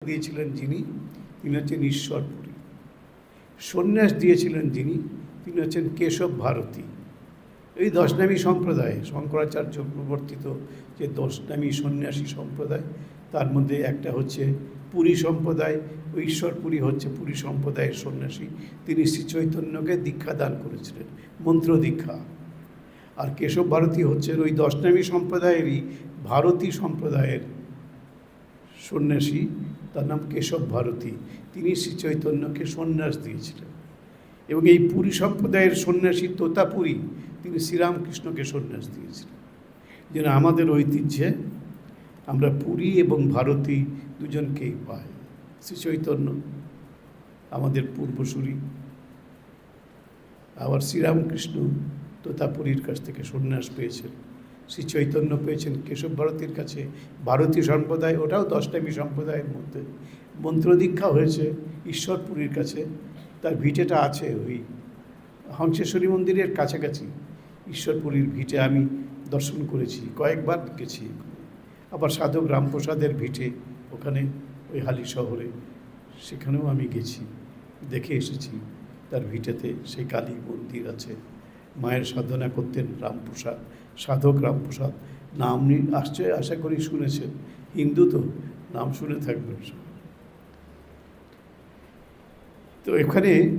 দিয়েছিলেন যিনি, তিনি হচ্ছেন ঈশ্বরপুরী। সন্ন্যাস দিয়েছিলেন যিনি, তিনি হচ্ছেন কেশব ভারতী। এই দশনামী সম্প্রদায়, শঙ্করাচার্য প্রবর্তিত যে দশনামী সন্ন্যাসী সম্প্রদায়, তার মধ্যে একটা হচ্ছে পুরী সম্প্রদায়। ঈশ্বরপুরী হচ্ছে পুরী সম্প্রদায়ের সন্ন্যাসী। তিনি শ্রী চৈতন্যকে দীক্ষা দান করেছিলেন, মন্ত্র দীক্ষা। আর কেশব ভারতী হচ্ছেন ওই দশনামী সম্প্রদায়েরই ভারতী সম্প্রদায়ের সন্ন্যাসী, তার নাম কেশব ভারতী। তিনি শ্রী চৈতন্যকে সন্ন্যাস দিয়েছিলেন। এবং এই পুরী সম্প্রদায়ের সন্ন্যাসী তোতাপুরী, তিনি শ্রীরামকৃষ্ণকে সন্ন্যাস দিয়েছিলেন। যেন আমাদের ঐতিহ্যে আমরা পুরী এবং ভারতী দুজনকেই পাই। শ্রী চৈতন্য আমাদের পূর্বসূরি, আবার শ্রীরামকৃষ্ণ তোতাপুরীর কাছ থেকে সন্ন্যাস পেয়েছেন। শ্রী চৈতন্য পেয়েছেন কেশব ভারতীর কাছে। ভারতী সম্প্রদায়, ওটাও দশনামী সম্প্রদায়ের মধ্যে। মন্ত্রদীক্ষা হয়েছে ঈশ্বরপুরীর কাছে। তার ভিটেটা আছে ওই হংসেশ্বরী মন্দিরের কাছাকাছি। ঈশ্বরপুরীর ভিটে আমি দর্শন করেছি, কয়েকবার গেছি। আবার সাধক রামপ্রসাদের ভিটে ওখানে ওই হালি শহরে, সেখানেও আমি গেছি, দেখে এসেছি। তার ভিটেতে সেই কালী মন্দির আছে। মায়ের সাধনা করতেন রামপ্রসাদ, সাধক রামপ্রসাদ। নাম আসছে, আশা করি শুনেছেন, হিন্দু তো নাম শুনে থাকবেন। তো এখানে